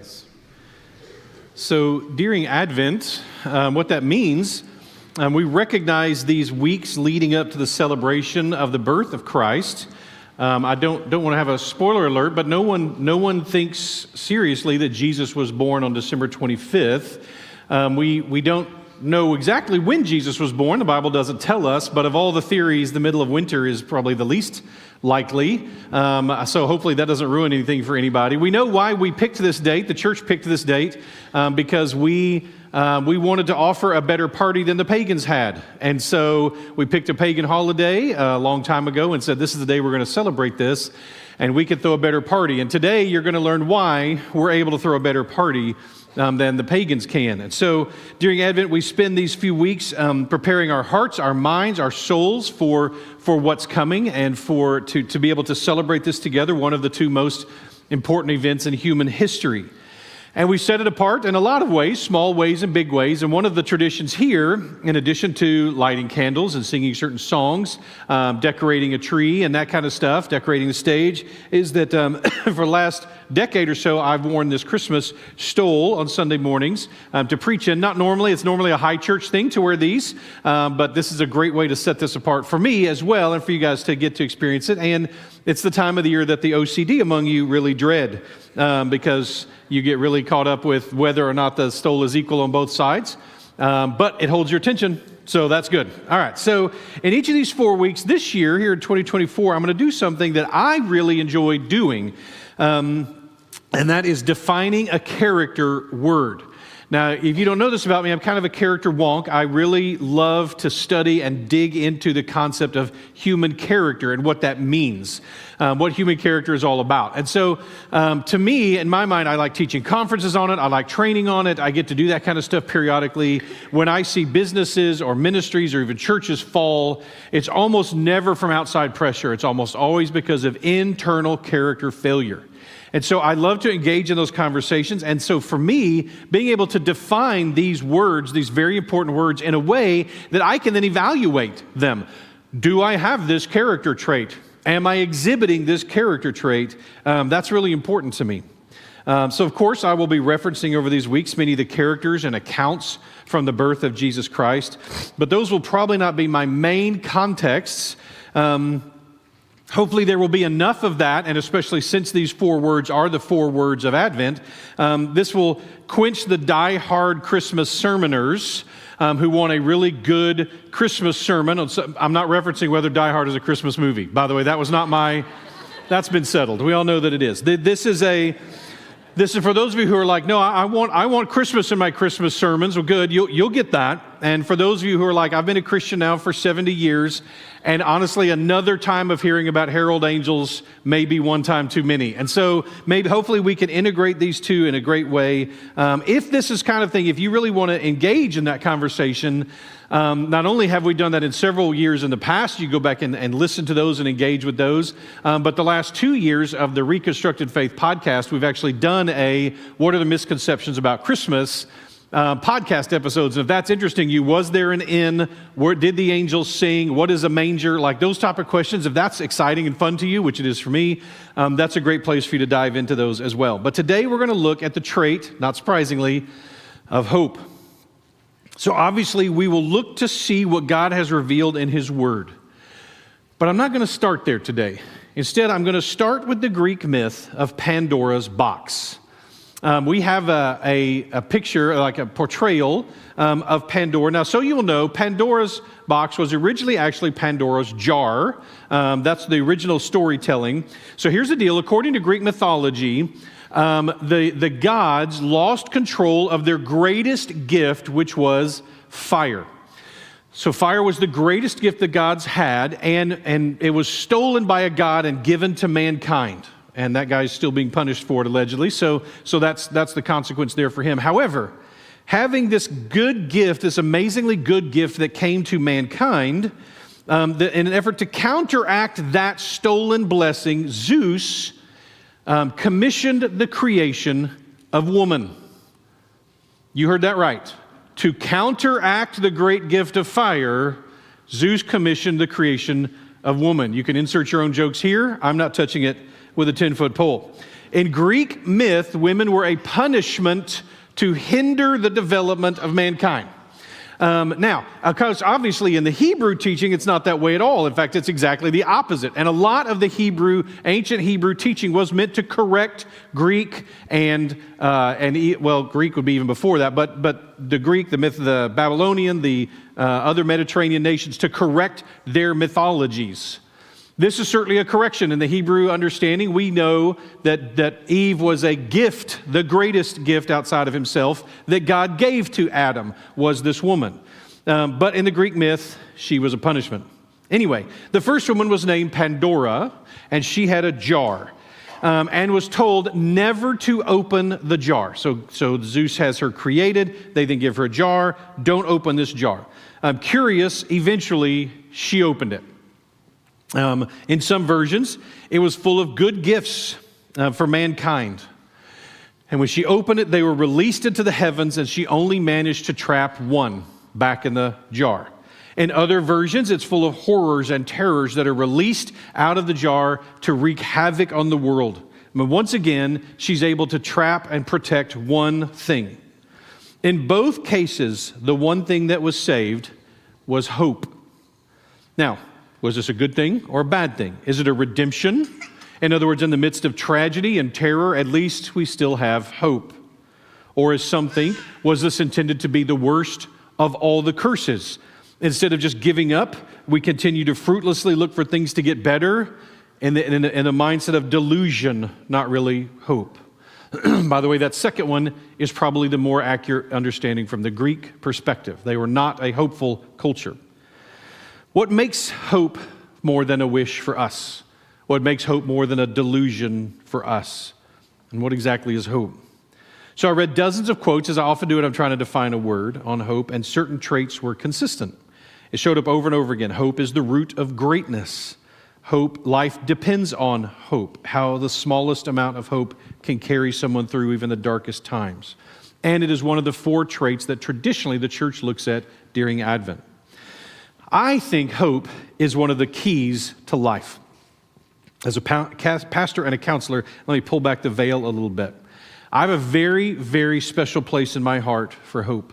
Nice. So during Advent, what that means, we recognize these weeks leading up to the celebration of the birth of Christ. I don't want to have a spoiler alert, but no one thinks seriously that Jesus was born on December 25th. We don't know exactly when Jesus was born. The Bible doesn't tell us, but of all the theories, the middle of winter is probably the least likely. So hopefully that doesn't ruin anything for anybody. We know why we picked this date. The church picked this date because we wanted to offer a better party than the pagans had. And so we picked a pagan holiday a long time ago and said, this is the day we're going to celebrate this, and we could throw a better party. And today you're going to learn why we're able to throw a better party than the pagans can. And so during Advent, we spend these few weeks preparing our hearts, our minds, our souls for what's coming and to be able to celebrate this together, one of the two most important events in human history. And we set it apart in a lot of ways, small ways and big ways. And one of the traditions here, in addition to lighting candles and singing certain songs, decorating a tree and that kind of stuff, decorating the stage, is that for the last decade or so, I've worn this Christmas stole on Sunday mornings to preach in. Not normally, it's normally a high church thing to wear these, but this is a great way to set this apart for me as well and for you guys to get to experience it. And it's the time of the year that the OCD among you really dread because you get really caught up with whether or not the stole is equal on both sides, but it holds your attention, so that's good. All right, so in each of these 4 weeks this year, here in 2024, I'm going to do something that I really enjoy doing, and that is defining a character word. Now, if you don't know this about me, I'm kind of a character wonk. I really love to study and dig into the concept of human character and what that means, what human character is all about. And so, to me, in my mind, I like teaching conferences on it. I like training on it. I get to do that kind of stuff periodically. When I see businesses or ministries or even churches fall, it's almost never from outside pressure. It's almost always because of internal character failure. And so I love to engage in those conversations. And so for me, being able to define these words, these very important words, in a way that I can then evaluate them. Do I have this character trait? Am I exhibiting this character trait? That's really important to me. So of course, I will be referencing over these weeks many of the characters and accounts from the birth of Jesus Christ. But those will probably not be my main contexts. Hopefully there will be enough of that, and especially since these 4 words are the 4 words of Advent, this will quench the die-hard Christmas sermoners who want a really good Christmas sermon. I'm not referencing whether Die Hard is a Christmas movie. By the way, that's been settled. We all know that it is. This is for those of you who are like, no, I want Christmas in my Christmas sermons. Well, good, you'll get that. And for those of you who are like, I've been a Christian now for 70 years, and honestly, another time of hearing about herald angels may be one time too many. And so hopefully we can integrate these two in a great way. If this is kind of thing, if you really want to engage in that conversation, not only have we done that in several years in the past, you go back and listen to those and engage with those, but the last 2 years of the Reconstructed Faith podcast, we've actually done a What Are the Misconceptions About Christmas podcast episodes. And if that's interesting you, was there an inn? Where did the angels sing? What is a manger? Like those type of questions, if that's exciting and fun to you, which it is for me, that's a great place for you to dive into those as well. But today we're going to look at the trait, not surprisingly, of hope. So obviously we will look to see what God has revealed in His Word. But I'm not going to start there today. Instead, I'm going to start with the Greek myth of Pandora's box. We have a picture, like a portrayal of Pandora. Now, so you'll know, Pandora's box was originally actually Pandora's jar. That's the original storytelling. So here's the deal. According to Greek mythology, the gods lost control of their greatest gift, which was fire. So fire was the greatest gift the gods had, and it was stolen by a god and given to mankind. And that guy's still being punished for it, allegedly. So that's the consequence there for him. However, having this good gift, this amazingly good gift that came to mankind, in an effort to counteract that stolen blessing, Zeus commissioned the creation of woman. You heard that right. To counteract the great gift of fire, Zeus commissioned the creation of woman. You can insert your own jokes here. I'm not touching it with a 10-foot pole. In Greek myth, women were a punishment to hinder the development of mankind. Now, of course, obviously in the Hebrew teaching, it's not that way at all. In fact, it's exactly the opposite. And a lot of the ancient Hebrew teaching was meant to correct Greek Greek would be even before that, but the Greek, the myth of the Babylonian, the other Mediterranean nations, to correct their mythologies. This is certainly a correction. In the Hebrew understanding, we know that Eve was a gift, the greatest gift outside of himself that God gave to Adam was this woman. But in the Greek myth, she was a punishment. Anyway, the first woman was named Pandora, and she had a jar and was told never to open the jar. So Zeus has her created. They then give her a jar. Don't open this jar. Curious, eventually she opened it. In some versions, it was full of good gifts for mankind. And when she opened it, they were released into the heavens, and she only managed to trap one back in the jar. In other versions, it's full of horrors and terrors that are released out of the jar to wreak havoc on the world. But once again, she's able to trap and protect one thing. In both cases, the one thing that was saved was hope. Now, was this a good thing or a bad thing? Is it a redemption? In other words, in the midst of tragedy and terror, at least we still have hope. Or as some think, was this intended to be the worst of all the curses? Instead of just giving up, we continue to fruitlessly look for things to get better in a mindset of delusion, not really hope. By the way, that second one is probably the more accurate understanding from the Greek perspective. They were not a hopeful culture. What makes hope more than a wish for us? What makes hope more than a delusion for us? And what exactly is hope? So I read dozens of quotes. As I often do when I'm trying to define a word on hope, and certain traits were consistent. It showed up over and over again. Hope is the root of greatness. Hope, life depends on hope, how the smallest amount of hope can carry someone through even the darkest times. And it is one of the 4 traits that traditionally the church looks at during Advent. I think hope is one of the keys to life. As a pastor and a counselor, let me pull back the veil a little bit. I have a very, very special place in my heart for hope.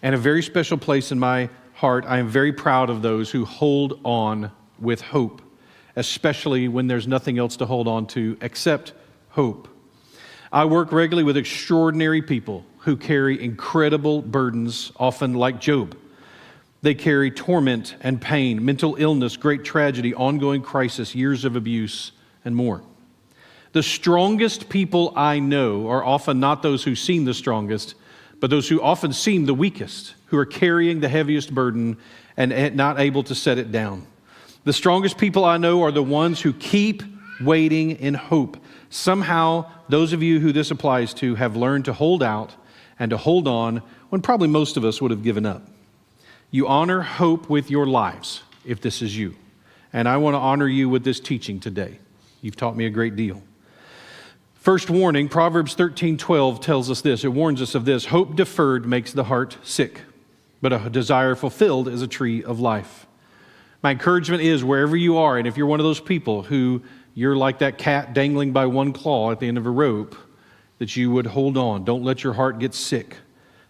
And a very special place in my heart, I am very proud of those who hold on with hope, especially when there's nothing else to hold on to except hope. I work regularly with extraordinary people who carry incredible burdens, often like Job. They carry torment and pain, mental illness, great tragedy, ongoing crisis, years of abuse, and more. The strongest people I know are often not those who seem the strongest, but those who often seem the weakest, who are carrying the heaviest burden and not able to set it down. The strongest people I know are the ones who keep waiting in hope. Somehow, those of you who this applies to have learned to hold out and to hold on when probably most of us would have given up. You honor hope with your lives, if this is you. And I want to honor you with this teaching today. You've taught me a great deal. First warning, Proverbs 13:12 tells us this. It warns us of this. Hope deferred makes the heart sick, but a desire fulfilled is a tree of life. My encouragement is wherever you are, and if you're one of those people who you're like that cat dangling by one claw at the end of a rope, that you would hold on. Don't let your heart get sick.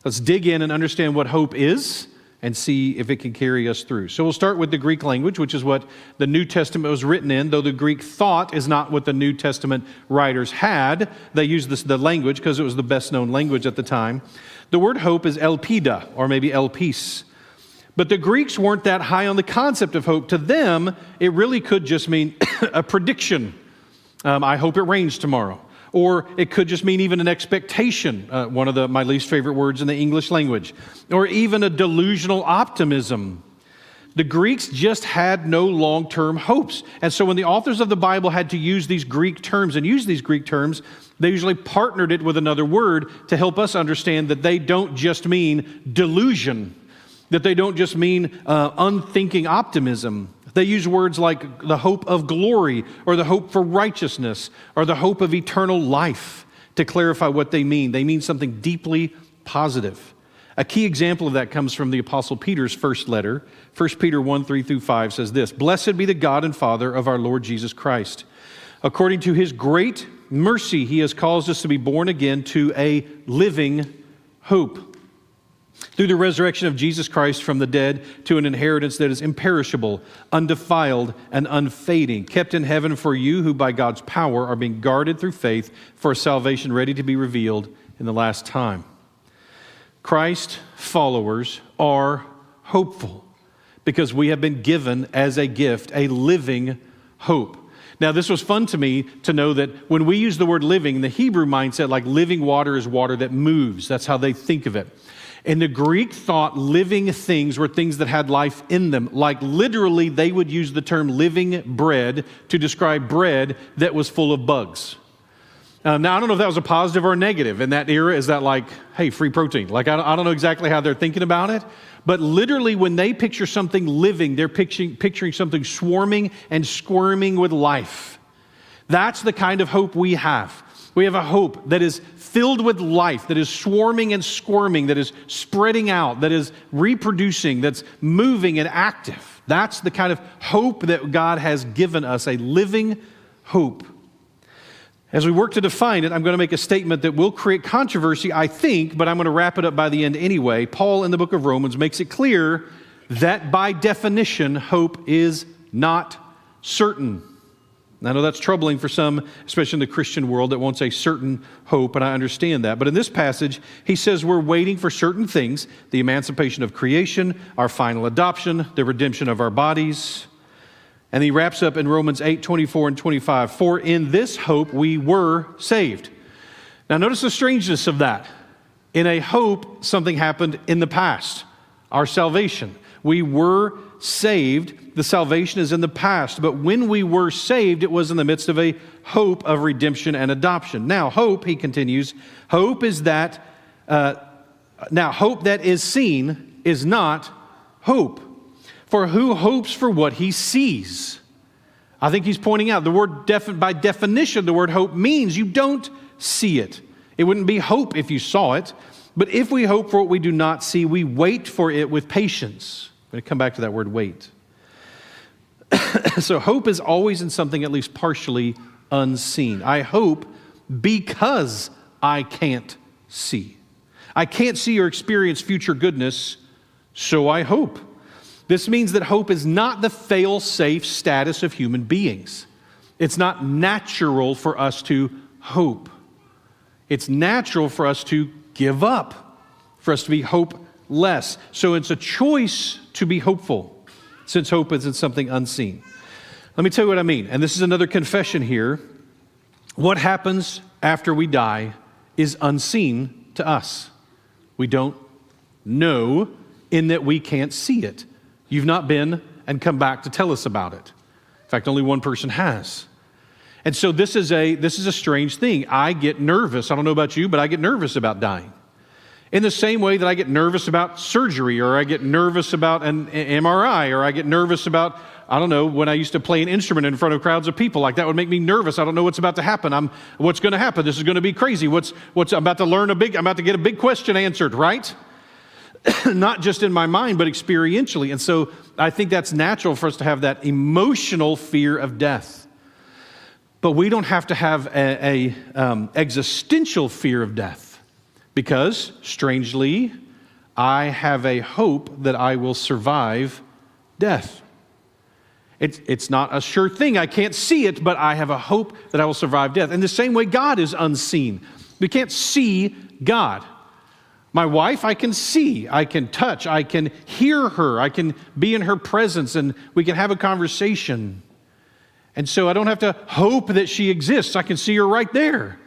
Let's dig in and understand what hope is and see if it can carry us through. So we'll start with the Greek language, which is what the New Testament was written in, though the Greek thought is not what the New Testament writers had. They used the language because it was the best known language at the time. The word hope is elpida, or maybe elpis. But the Greeks weren't that high on the concept of hope. To them, it really could just mean a prediction. I hope it rains tomorrow. Or it could just mean even an expectation, one of my least favorite words in the English language. Or even a delusional optimism. The Greeks just had no long-term hopes. And so when the authors of the Bible had to use these Greek terms, they usually partnered it with another word to help us understand that they don't just mean delusion, that they don't just mean unthinking optimism. They use words like the hope of glory or the hope for righteousness or the hope of eternal life to clarify what they mean. They mean something deeply positive. A key example of that comes from the Apostle Peter's first letter. 1 Peter 1:3-5 says this, "Blessed be the God and Father of our Lord Jesus Christ. According to his great mercy, he has caused us to be born again to a living hope. Through the resurrection of Jesus Christ from the dead to an inheritance that is imperishable, undefiled, and unfading, kept in heaven for you who by God's power are being guarded through faith for a salvation ready to be revealed in the last time. Christ followers are hopeful because we have been given as a gift a living hope. Now, this was fun to me to know that when we use the word living, in the Hebrew mindset, like living water is water that moves. That's how they think of it. In the Greek thought, living things were things that had life in them. Like literally, they would use the term living bread to describe bread that was full of bugs. Now, I don't know if that was a positive or a negative. In that era, is that like, hey, free protein? Like, I don't know exactly how they're thinking about it. But literally, when they picture something living, they're picturing something swarming and squirming with life. That's the kind of hope we have. We have a hope that is filled with life, that is swarming and squirming, that is spreading out, that is reproducing, that's moving and active. That's the kind of hope that God has given us, a living hope. As we work to define it, I'm going to make a statement that will create controversy, I think, but I'm going to wrap it up by the end anyway. Paul in the book of Romans makes it clear that by definition, hope is not certain. And I know that's troubling for some, especially in the Christian world, that wants a certain hope, and I understand that. But in this passage, he says we're waiting for certain things: the emancipation of creation, our final adoption, the redemption of our bodies. And he wraps up in Romans 8, 24 and 25. For in this hope we were saved. Now notice the strangeness of that. In a hope, something happened in the past. Our salvation. We were saved. The salvation is in the past. But when we were saved, it was in the midst of a hope of redemption and adoption. Now hope, he continues, hope is that, hope that is seen is not hope. For who hopes for what he sees? I think he's pointing out the word, by definition, the word hope means you don't see it. It wouldn't be hope if you saw it. But if we hope for what we do not see, we wait for it with patience. I'm going to come back to that word wait. So hope is always in something at least partially unseen. I hope because I can't see. I can't see or experience future goodness, so I hope. This means that hope is not the fail-safe status of human beings. It's not natural for us to hope. It's natural for us to give up, for us to be hopeless. So it's a choice to be hopeful, since hope isn't something unseen. Let me tell you what I mean, and this is another confession here. What happens after we die is unseen to us. We don't know in that we can't see it. You've not been and come back to tell us about it. In fact, only one person has. And so this is a strange thing. I get nervous. I don't know about you, but I get nervous about dying. In the same way that I get nervous about surgery, or I get nervous about an MRI, or I get nervous about, I don't know, when I used to play an instrument in front of crowds of people. Like that would make me nervous. I don't know what's about to happen. What's going to happen? This is going to be crazy. I'm about to get a big question answered, right? Not just in my mind, but experientially. And so I think that's natural for us to have that emotional fear of death. But we don't have to have a existential fear of death, because, strangely, I have a hope that I will survive death. It's not a sure thing. I can't see it, but I have a hope that I will survive death. In the same way, God is unseen. We can't see God. My wife, I can see, I can touch, I can hear her, I can be in her presence, and we can have a conversation. And so I don't have to hope that she exists. I can see her right there.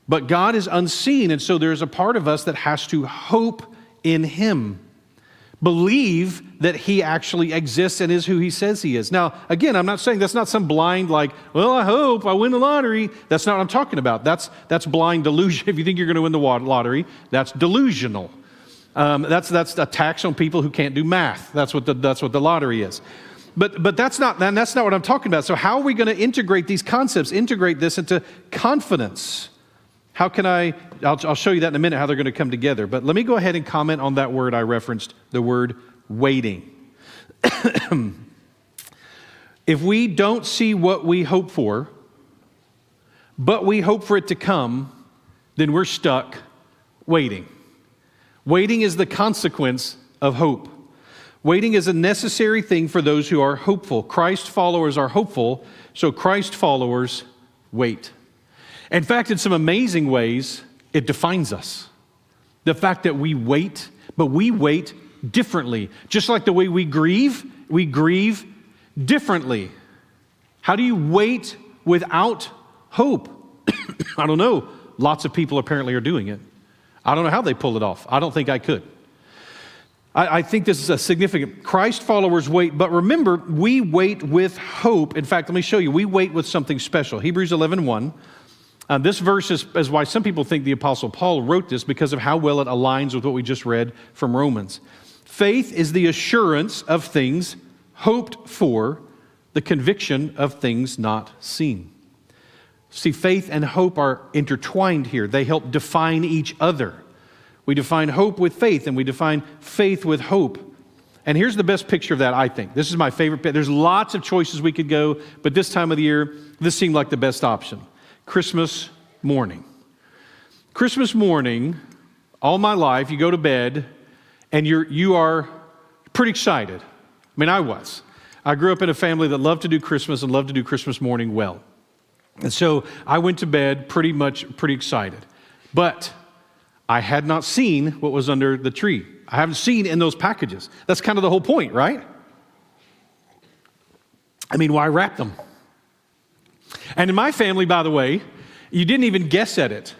But God is unseen, and so there's a part of us that has to hope in Him. Believe that He actually exists and is who He says He is. Now, again, I'm not saying that's not some blind, like, well, I hope I win the lottery. That's not what I'm talking about. That's blind delusion. If you think you're going to win the lottery, that's delusional. That's a tax on people who can't do math. That's what the lottery is. But that's not what I'm talking about. So how are we going to integrate these concepts, integrate this into confidence? How can I'll show you that in a minute, how they're going to come together. But let me go ahead and comment on that word I referenced, the word waiting. If we don't see what we hope for, but we hope for it to come, then we're stuck waiting. Waiting is the consequence of hope. Waiting is a necessary thing for those who are hopeful. Christ followers are hopeful, so Christ followers wait. In fact, in some amazing ways, it defines us. The fact that we wait, but we wait differently. Just like the way we grieve differently. How do you wait without hope? I don't know. Lots of people apparently are doing it. I don't know how they pull it off. I don't think I could. I think this is a significant. Christ followers wait, but remember, we wait with hope. In fact, let me show you. We wait with something special. Hebrews 11:1. This verse is why some people think the Apostle Paul wrote this, because of how well it aligns with what we just read from Romans. Faith is the assurance of things hoped for, the conviction of things not seen. See, faith and hope are intertwined here. They help define each other. We define hope with faith, and we define faith with hope. And here's the best picture of that, I think. This is my favorite. There's lots of choices we could go, but this time of the year, this seemed like the best option. Christmas morning. Christmas morning, all my life, you go to bed, and you are pretty excited. I mean, I was. I grew up in a family that loved to do Christmas and loved to do Christmas morning well. And so I went to bed pretty excited. But I had not seen what was under the tree. I haven't seen in those packages. That's kind of the whole point, right? I mean, why wrap them? And in my family, by the way, you didn't even guess at it.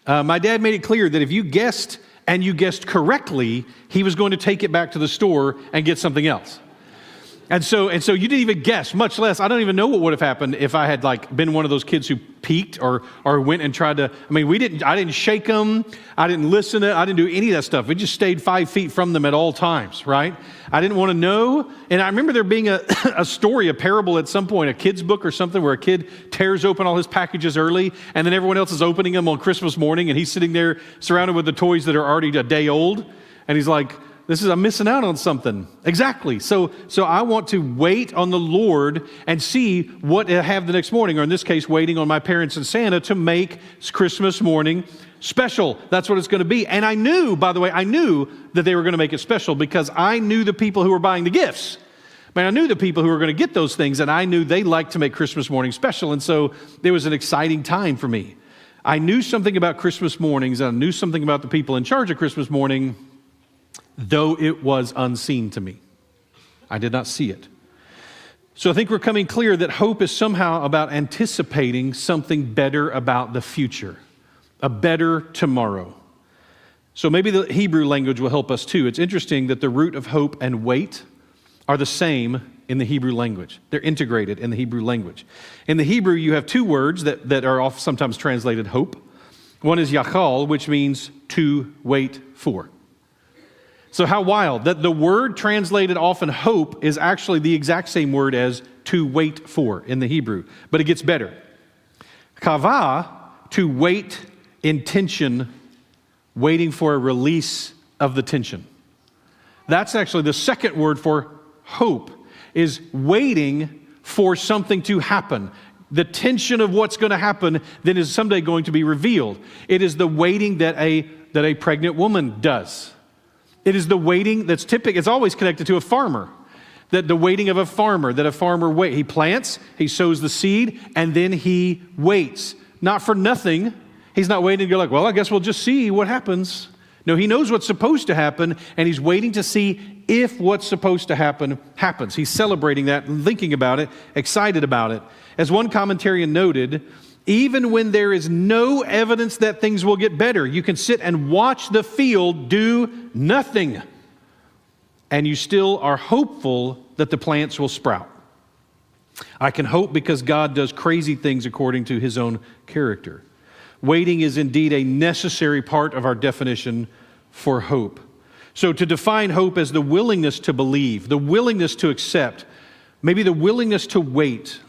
My dad made it clear that if you guessed and you guessed correctly, he was going to take it back to the store and get something else. And so you didn't even guess, much less, I don't even know what would have happened if I had been one of those kids who peeked or went and tried to, I didn't shake them, I didn't listen to it, I didn't do any of that stuff. We just stayed 5 feet from them at all times, right? I didn't want to know. And I remember there being a story, a parable at some point, a kid's book or something, where a kid tears open all his packages early and then everyone else is opening them on Christmas morning and he's sitting there surrounded with the toys that are already a day old. And he's like, I'm missing out on something. Exactly. So I want to wait on the Lord and see what I have the next morning, or in this case, waiting on my parents and Santa to make Christmas morning special. That's what it's going to be. And I knew that they were going to make it special because I knew the people who were buying the gifts. I knew the people who were going to get those things, and I knew they liked to make Christmas morning special. And so it was an exciting time for me. I knew something about Christmas mornings, and I knew something about the people in charge of Christmas morning, though it was unseen to me. I did not see it. So I think we're coming clear that hope is somehow about anticipating something better about the future, a better tomorrow. So maybe the Hebrew language will help us too. It's interesting that the root of hope and wait are the same in the Hebrew language. They're integrated in the Hebrew language. In the Hebrew, you have two words that are often sometimes translated hope. One is yachal, which means to wait for. So how wild that the word translated often hope is actually the exact same word as to wait for in the Hebrew, but it gets better. Kavah, to wait in tension, waiting for a release of the tension. That's actually the second word for hope, is waiting for something to happen. The tension of what's going to happen then is someday going to be revealed. It is the waiting that a pregnant woman does. It is the waiting that's typical. It's always connected to a farmer. That the waiting of a farmer, that a farmer waits. He plants, he sows the seed, and then he waits. Not for nothing. He's not waiting to go well, I guess we'll just see what happens. No, he knows what's supposed to happen, and he's waiting to see if what's supposed to happen happens. He's celebrating that, thinking about it, excited about it. As one commentarian noted, even when there is no evidence that things will get better, you can sit and watch the field do nothing, and you still are hopeful that the plants will sprout. I can hope because God does crazy things according to his own character. Waiting is indeed a necessary part of our definition for hope. So to define hope as the willingness to believe, the willingness to accept, maybe the willingness to wait,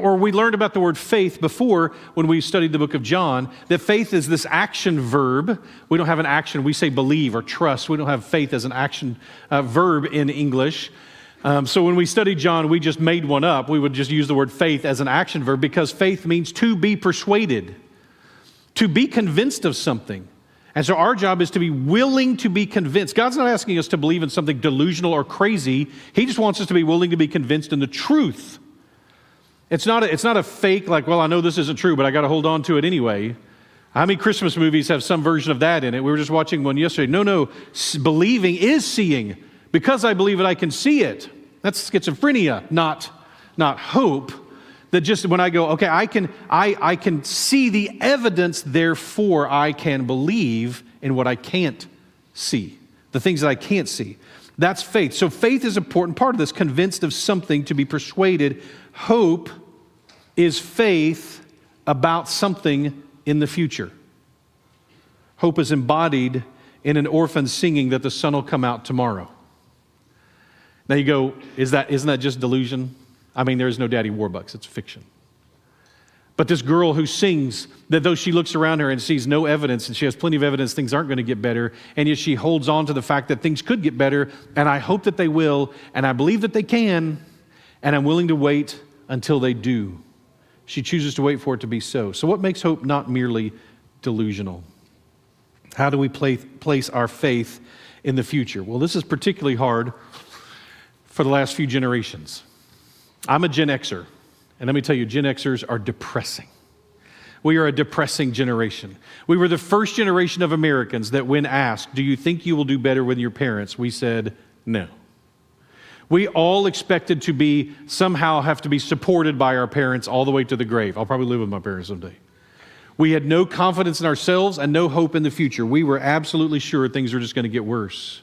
or we learned about the word faith before when we studied the book of John, that faith is this action verb. We don't have an action. We say believe or trust. We don't have faith as an action verb in English. So when we studied John, we just made one up. We would just use the word faith as an action verb because faith means to be persuaded, to be convinced of something. And so our job is to be willing to be convinced. God's not asking us to believe in something delusional or crazy. He just wants us to be willing to be convinced in the truth. It's not a fake, like, well, I know this isn't true, but I got to hold on to it anyway. How many Christmas movies have some version of that in it? We were just watching one yesterday. No, believing is seeing. Because I believe it, I can see it. That's schizophrenia, not hope. That just when I go, okay, I can see the evidence, therefore I can believe in what I can't see, the things that I can't see. That's faith. So faith is an important part of this, convinced of something, to be persuaded. Hope is faith about something in the future. Hope is embodied in an orphan singing that the sun will come out tomorrow. Now you go, isn't that just delusion? I mean, there's no Daddy Warbucks, it's fiction. But this girl who sings, that though she looks around her and sees no evidence, and she has plenty of evidence things aren't going to get better, and yet she holds on to the fact that things could get better, and I hope that they will, and I believe that they can, and I'm willing to wait until they do. She chooses to wait for it to be so. So what makes hope not merely delusional? How do we place our faith in the future? Well, this is particularly hard for the last few generations. I'm a Gen Xer, and let me tell you, Gen Xers are depressing. We are a depressing generation. We were the first generation of Americans that when asked, do you think you will do better with your parents? We said, no. We all expected to somehow have to be supported by our parents all the way to the grave. I'll probably live with my parents someday. We had no confidence in ourselves and no hope in the future. We were absolutely sure things were just going to get worse.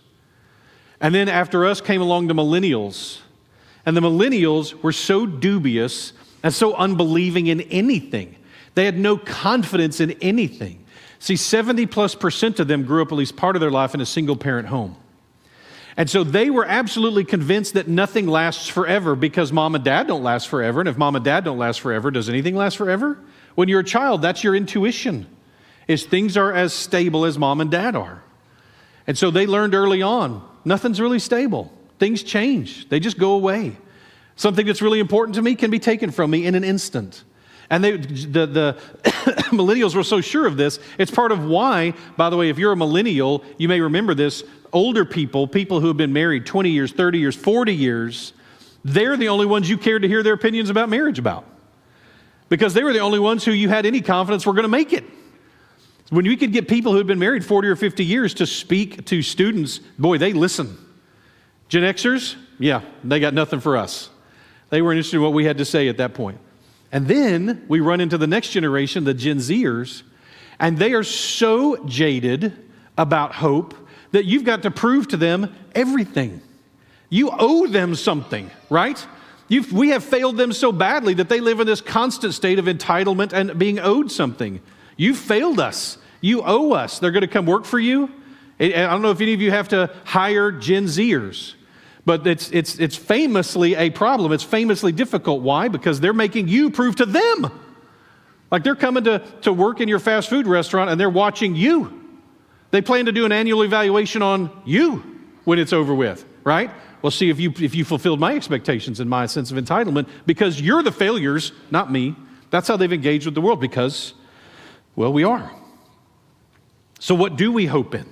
And then after us came along the millennials. And the millennials were so dubious and so unbelieving in anything. They had no confidence in anything. See, 70+% of them grew up at least part of their life in a single-parent home. And so they were absolutely convinced that nothing lasts forever because mom and dad don't last forever. And if mom and dad don't last forever, does anything last forever? When you're a child, that's your intuition, is things are as stable as mom and dad are. And so they learned early on, nothing's really stable. Things change. They just go away. Something that's really important to me can be taken from me in an instant. And the millennials were so sure of this. It's part of why, by the way, if you're a millennial, you may remember this, older people who have been married 20 years, 30 years, 40 years, they're the only ones you cared to hear their opinions about marriage about. Because they were the only ones who you had any confidence were going to make it. When you could get people who had been married 40 or 50 years to speak to students, boy, they listen. Gen Xers, yeah, they got nothing for us. They weren't interested in what we had to say at that point. And then we run into the next generation, the Gen Zers, and they are so jaded about hope that you've got to prove to them everything. You owe them something, right? We have failed them so badly that they live in this constant state of entitlement and being owed something. You failed us. You owe us. They're going to come work for you. I don't know if any of you have to hire Gen Zers, but it's famously a problem. It's famously difficult. Why? Because they're making you prove to them. Like they're coming to work in your fast food restaurant and they're watching you. They plan to do an annual evaluation on you when it's over with, right? Well, see if you fulfilled my expectations and my sense of entitlement because you're the failures, not me. That's how they've engaged with the world because, well, we are. So what do we hope in?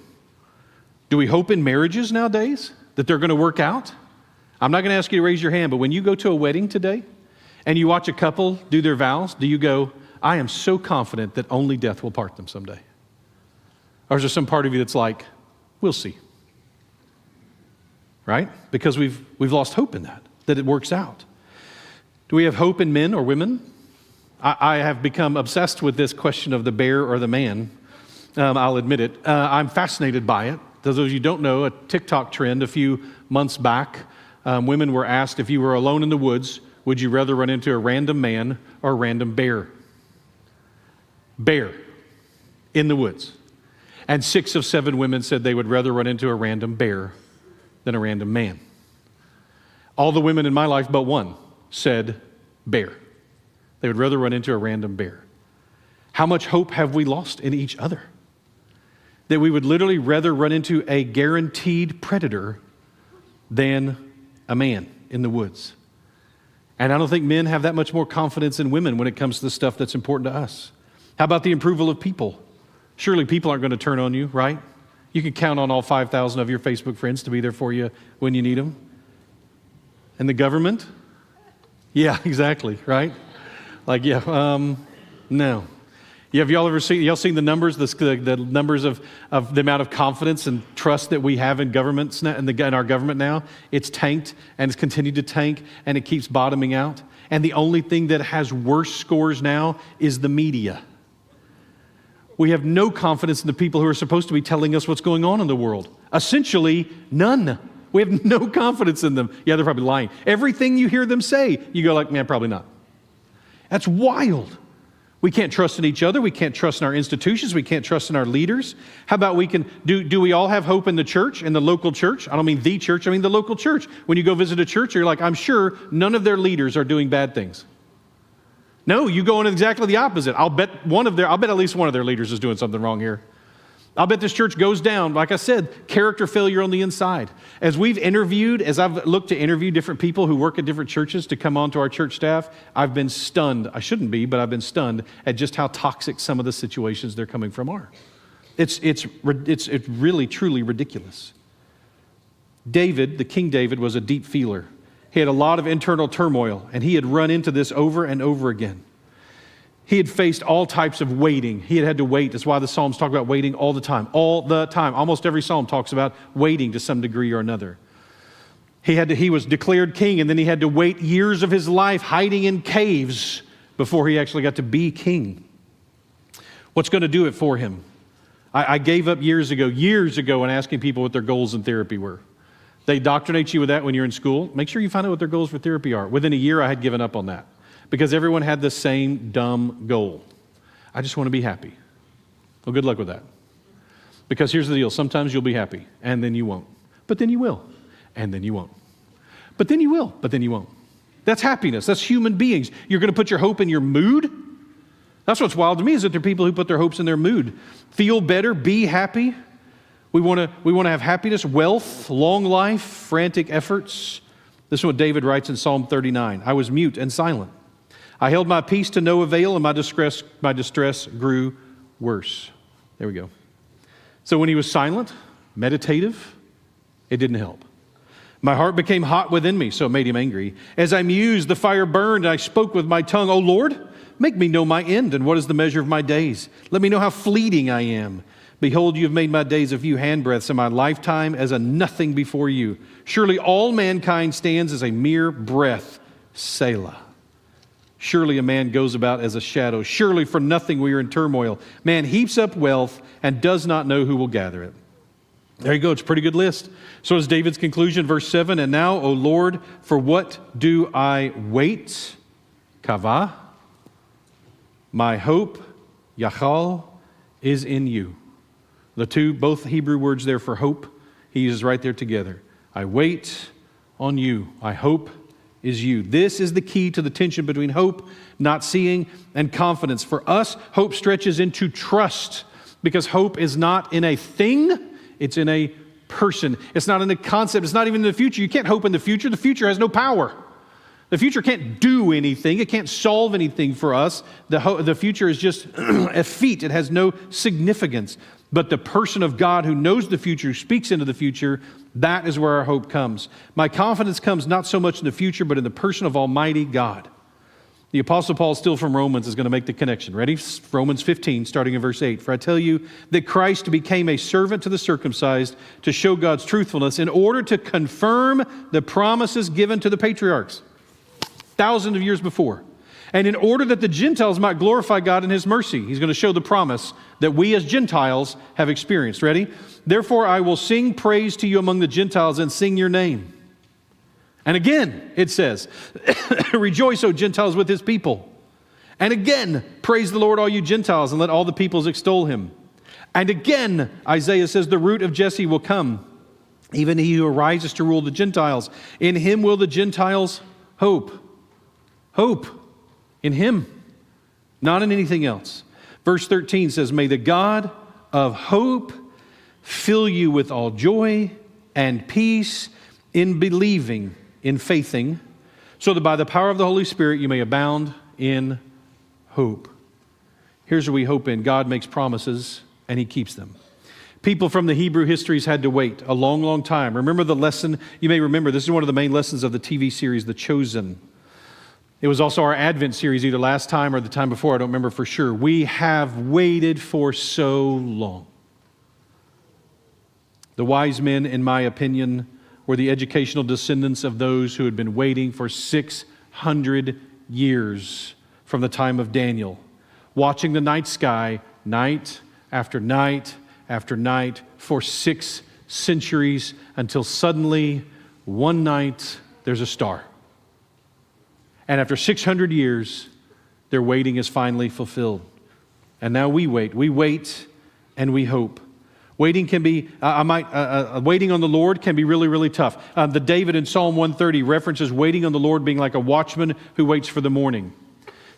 Do we hope in marriages nowadays that they're going to work out? I'm not going to ask you to raise your hand, but when you go to a wedding today and you watch a couple do their vows, do you go, I am so confident that only death will part them someday? Or is there some part of you that's like, we'll see? Right? Because we've lost hope in that it works out. Do we have hope in men or women? I have become obsessed with this question of the bear or the man. I'll admit it. I'm fascinated by it. Those of you who don't know, a TikTok trend a few months back, women were asked if you were alone in the woods, would you rather run into a random man or a random bear? Bear in the woods. And 6 of 7 women said they would rather run into a random bear than a random man. All the women in my life but one said bear. They would rather run into a random bear. How much hope have we lost in each other? That we would literally rather run into a guaranteed predator than a man. in the woods. And I don't think men have that much more confidence in women when it comes to the stuff that's important to us. How about the approval of people? Surely people aren't going to turn on you, right? You can count on all 5,000 of your Facebook friends to be there for you when you need them. And the government? Yeah, exactly, right? Like, no. Yeah, have y'all seen the numbers, the numbers of the amount of confidence and trust that we have in governments in our government now? It's tanked, and it's continued to tank, and it keeps bottoming out. And the only thing that has worse scores now is the media. We have no confidence in the people who are supposed to be telling us what's going on in the world. Essentially, none. We have no confidence in them. Yeah, they're probably lying. Everything you hear them say, you go like, man, probably not. That's wild. We can't trust in each other. We can't trust in our institutions. We can't trust in our leaders. How about do we all have hope in the church, in the local church? I don't mean the church, I mean the local church. When you go visit a church, you're like, I'm sure none of their leaders are doing bad things. No, you go in exactly the opposite. I'll bet at least one of their leaders is doing something wrong here. I'll bet this church goes down, like I said, character failure on the inside. As I've looked to interview different people who work at different churches to come onto our church staff, I've been stunned. I shouldn't be, but I've been stunned at just how toxic some of the situations they're coming from are. It's really, truly ridiculous. King David, was a deep feeler. He had a lot of internal turmoil, and he had run into this over and over again. He had faced all types of waiting. He had to wait. That's why the Psalms talk about waiting all the time. All the time. Almost every Psalm talks about waiting to some degree or another. He was declared king, and then he had to wait years of his life hiding in caves before he actually got to be king. What's going to do it for him? I gave up years ago in asking people what their goals in therapy were. They indoctrinate you with that when you're in school. Make sure you find out what their goals for therapy are. Within a year, I had given up on that. Because everyone had the same dumb goal. I just want to be happy. Well, good luck with that. Because here's the deal. Sometimes you'll be happy, and then you won't. But then you will, and then you won't. But then you will, but then you won't. That's happiness. That's human beings. You're going to put your hope in your mood? That's what's wild to me, is that there are people who put their hopes in their mood. Feel better, be happy. We want to have happiness, wealth, long life, frantic efforts. This is what David writes in Psalm 39. I was mute and silent. I held my peace to no avail, and my distress grew worse. There we go. So when he was silent, meditative, it didn't help. My heart became hot within me, so it made him angry. As I mused, the fire burned, and I spoke with my tongue, O Lord, make me know my end, and what is the measure of my days? Let me know how fleeting I am. Behold, you have made my days a few handbreadths, and my lifetime as a nothing before you. Surely all mankind stands as a mere breath. Selah. Surely a man goes about as a shadow. Surely for nothing we are in turmoil. Man heaps up wealth and does not know who will gather it. There you go. It's a pretty good list. So is David's conclusion, verse 7. And now, O Lord, for what do I wait? Kavah. My hope, Yachal, is in you. Both Hebrew words there for hope, he uses right there together. I wait on you. I hope is you. This is the key to the tension between hope, not seeing, and confidence. For us, hope stretches into trust, because hope is not in a thing, it's in a person. It's not in a concept, it's not even in the future. You can't hope in the future. The future has no power. The future can't do anything. It can't solve anything for us. The future is just a feat. It has no significance. But the person of God who knows the future, who speaks into the future, that is where our hope comes. My confidence comes not so much in the future, but in the person of Almighty God. The Apostle Paul, still from Romans, is going to make the connection. Ready? Romans 15, starting in verse 8. For I tell you that Christ became a servant to the circumcised to show God's truthfulness in order to confirm the promises given to the patriarchs thousands of years before. And in order that the Gentiles might glorify God in His mercy. He's going to show the promise that we as Gentiles have experienced. Ready? Therefore I will sing praise to you among the Gentiles and sing your name. And again, it says, rejoice, O Gentiles, with His people. And again, praise the Lord, all you Gentiles, and let all the peoples extol Him. And again, Isaiah says, the root of Jesse will come, even he who arises to rule the Gentiles. In Him will the Gentiles hope. Hope in Him, not in anything else. Verse 13 says, may the God of hope fill you with all joy and peace in believing, in faithing, so that by the power of the Holy Spirit you may abound in hope. Here's what we hope in. God makes promises and he keeps them. People from the Hebrew histories had to wait a long, long time. Remember the lesson? You may remember this is one of the main lessons of the TV series, The Chosen. It was also our Advent series either last time or the time before. I don't remember for sure. We have waited for so long. The wise men, in my opinion, were the educational descendants of those who had been waiting for 600 years from the time of Daniel, watching the night sky night after night after night for 6 centuries until suddenly one night there's a star. And after 600 years, their waiting is finally fulfilled. And now we wait. We wait and we hope. Waiting can be, waiting on the Lord can be really, really tough. The David in Psalm 130 references waiting on the Lord being like a watchman who waits for the morning.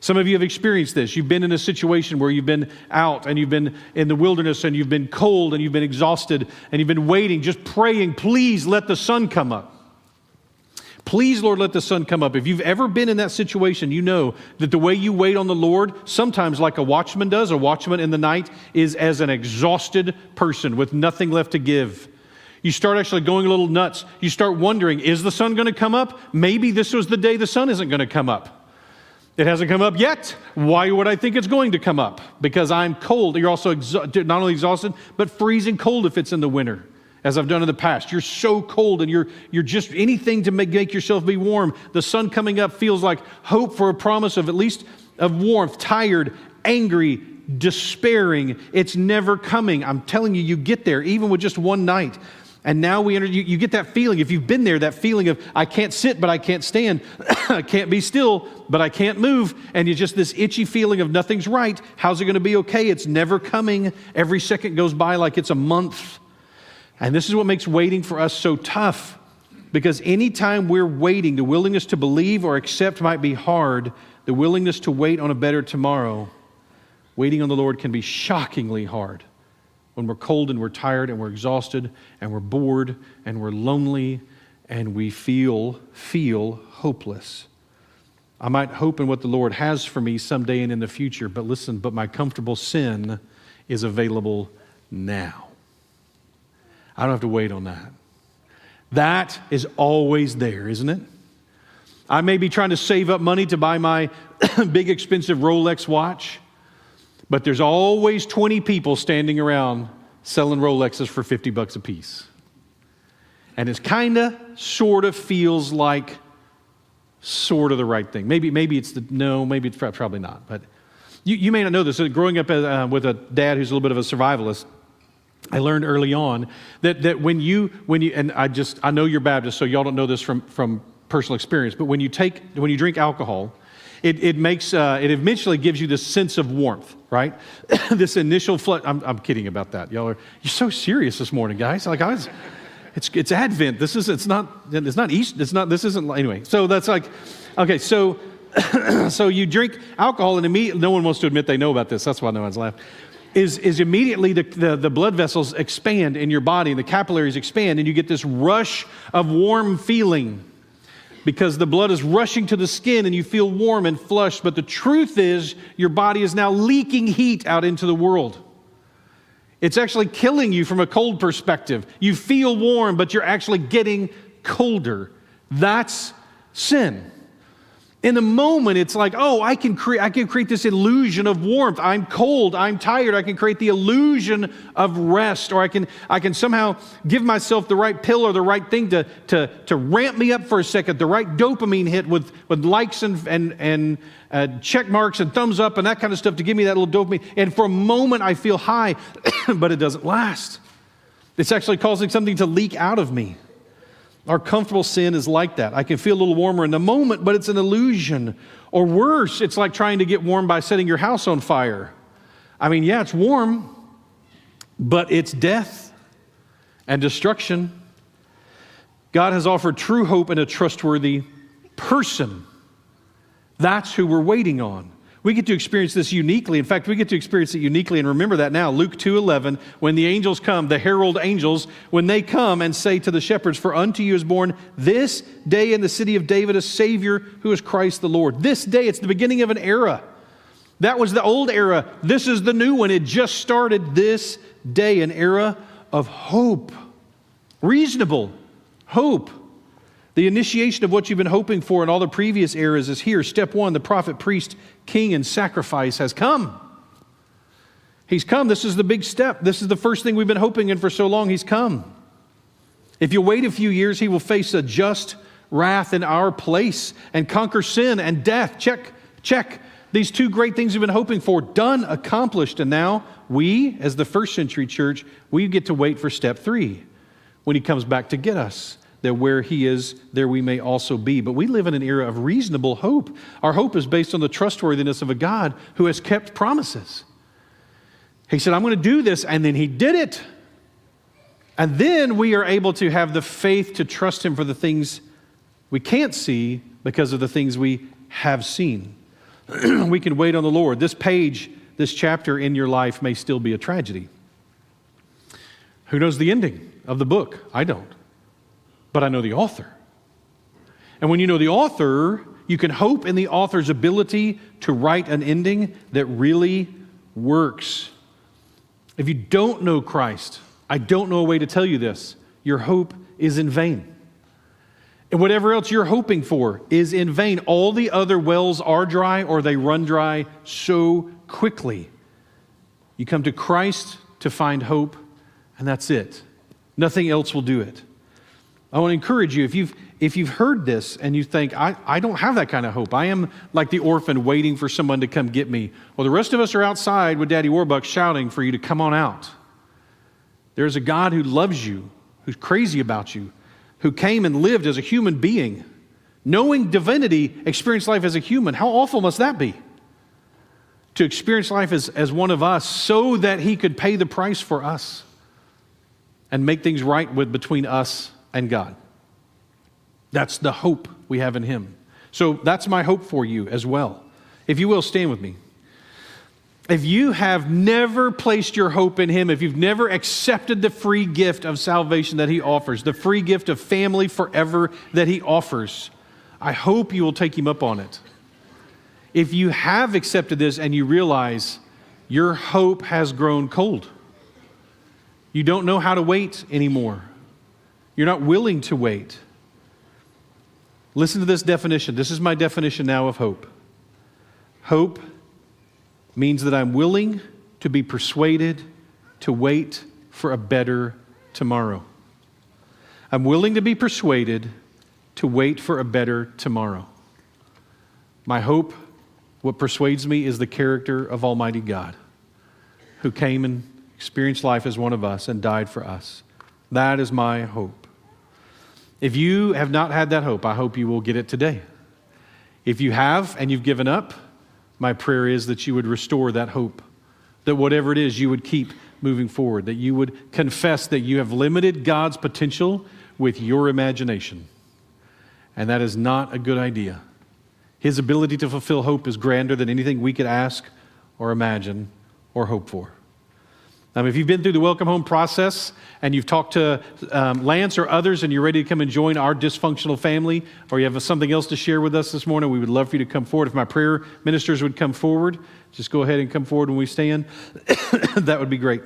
Some of you have experienced this. You've been in a situation where you've been out and you've been in the wilderness and you've been cold and you've been exhausted and you've been waiting, just praying, please let the sun come up. Please, Lord, let the sun come up. If you've ever been in that situation, you know that the way you wait on the Lord, sometimes like a watchman does, a watchman in the night is as an exhausted person with nothing left to give. You start actually going a little nuts. You start wondering, is the sun going to come up? Maybe this was the day the sun isn't going to come up. It hasn't come up yet. Why would I think it's going to come up? Because I'm cold. You're also not only exhausted, but freezing cold if it's in the winter, as I've done in the past. You're so cold and you're just anything to make yourself be warm. The sun coming up feels like hope for a promise of at least of warmth. Tired, angry, despairing. It's never coming. I'm telling you, you get there even with just one night. And now you get that feeling, if you've been there, that feeling of, I can't sit, but I can't stand. I can't be still, but I can't move. And you just this itchy feeling of nothing's right. How's it going to be okay? It's never coming. Every second goes by like it's a month. And this is what makes waiting for us so tough. Because anytime we're waiting, the willingness to believe or accept might be hard. The willingness to wait on a better tomorrow, waiting on the Lord can be shockingly hard. When we're cold and we're tired and we're exhausted and we're bored and we're lonely and we feel hopeless. I might hope in what the Lord has for me someday and in the future, but listen, but my comfortable sin is available now. I don't have to wait on that. That is always there, isn't it? I may be trying to save up money to buy my big expensive Rolex watch, but there's always 20 people standing around selling Rolexes for $50 a piece. And it's sort of feels like sort of the right thing. Maybe it's probably not. But you may not know this. Growing up with a dad who's a little bit of a survivalist, I learned early on that when you and I know you're Baptist, so y'all don't know this from personal experience, but when you drink alcohol, it eventually gives you this sense of warmth, right? This initial flood. I'm kidding about that. You're so serious this morning, guys. Like it's Advent. This isn't Easter. This isn't anyway. So that's like, okay. So you drink alcohol and immediately, no one wants to admit they know about this. That's why no one's laughing. Is immediately the blood vessels expand in your body and the capillaries expand and you get this rush of warm feeling because the blood is rushing to the skin and you feel warm and flushed. But the truth is your body is now leaking heat out into the world. It's actually killing you from a cold perspective. You feel warm, but you're actually getting colder. That's sin. In the moment, it's like, oh, I can create this illusion of warmth. I'm cold, I'm tired. I can create the illusion of rest, or I can somehow give myself the right pill or the right thing to ramp me up for a second, the right dopamine hit with likes and check marks and thumbs up and that kind of stuff to give me that little dopamine. And for a moment, I feel high, but it doesn't last. It's actually causing something to leak out of me. Our comfortable sin is like that. I can feel a little warmer in the moment, but it's an illusion. Or worse, it's like trying to get warm by setting your house on fire. I mean, yeah, it's warm, but it's death and destruction. God has offered true hope in a trustworthy person. That's who we're waiting on. We get to experience this uniquely. In fact, we get to experience it uniquely, and remember that now. Luke 2:11, when the angels come, the herald angels, when they come and say to the shepherds, "For unto you is born this day in the city of David a Savior who is Christ the Lord." This day, it's the beginning of an era. That was the old era. This is the new one. It just started this day, an era of hope. Reasonable hope. The initiation of what you've been hoping for in all the previous eras is here. Step one, the prophet, priest, king, and sacrifice has come. He's come. This is the big step. This is the first thing we've been hoping in for so long. He's come. If you wait a few years, he will face a just wrath in our place and conquer sin and death. Check. These two great things we've been hoping for, done, accomplished. And now we, as the first century church, we get to wait for step three, when he comes back to get us, that where he is, there we may also be. But we live in an era of reasonable hope. Our hope is based on the trustworthiness of a God who has kept promises. He said, "I'm going to do this," and then he did it. And then we are able to have the faith to trust him for the things we can't see because of the things we have seen. We can wait on the Lord. This page, this chapter in your life may still be a tragedy. Who knows the ending of the book? I don't. But I know the author. And when you know the author, you can hope in the author's ability to write an ending that really works. If you don't know Christ, I don't know a way to tell you this. Your hope is in vain. And whatever else you're hoping for is in vain. All the other wells are dry, or they run dry so quickly. You come to Christ to find hope, and that's it. Nothing else will do it. I want to encourage you, if you've heard this and you think, I don't have that kind of hope. I am like the orphan waiting for someone to come get me. Well, the rest of us are outside with Daddy Warbucks shouting for you to come on out. There's a God who loves you, who's crazy about you, who came and lived as a human being, knowing divinity, experienced life as a human. How awful must that be? To experience life as one of us so that he could pay the price for us and make things right between us and God. That's the hope we have in him. So that's my hope for you as well. If you will, stand with me. If you have never placed your hope in him, if you've never accepted the free gift of salvation that he offers, the free gift of family forever that he offers, I hope you will take him up on it. If you have accepted this and you realize your hope has grown cold, you don't know how to wait anymore, you're not willing to wait. Listen to this definition. This is my definition now of hope. Hope means that I'm willing to be persuaded to wait for a better tomorrow. I'm willing to be persuaded to wait for a better tomorrow. My hope, what persuades me, is the character of Almighty God, who came and experienced life as one of us and died for us. That is my hope. If you have not had that hope, I hope you will get it today. If you have and you've given up, my prayer is that you would restore that hope, that whatever it is, you would keep moving forward, that you would confess that you have limited God's potential with your imagination. And that is not a good idea. His ability to fulfill hope is grander than anything we could ask or imagine or hope for. If you've been through the welcome home process and you've talked to Lance or others and you're ready to come and join our dysfunctional family, or you have something else to share with us this morning, we would love for you to come forward. If my prayer ministers would come forward, just go ahead and come forward when we stand. That would be great.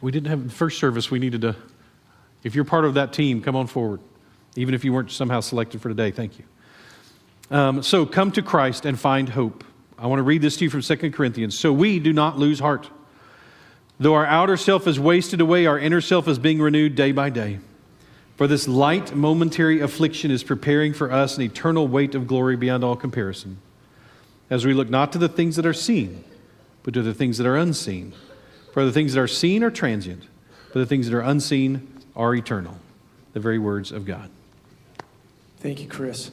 We didn't have the first service. We needed to, if you're part of that team, come on forward. Even if you weren't somehow selected for today, thank you. So come to Christ and find hope. I want to read this to you from 2 Corinthians. So we do not lose heart. Though our outer self is wasted away, our inner self is being renewed day by day. For this light momentary affliction is preparing for us an eternal weight of glory beyond all comparison, as we look not to the things that are seen, but to the things that are unseen. For the things that are seen are transient, but the things that are unseen are eternal. The very words of God. Thank you, Chris.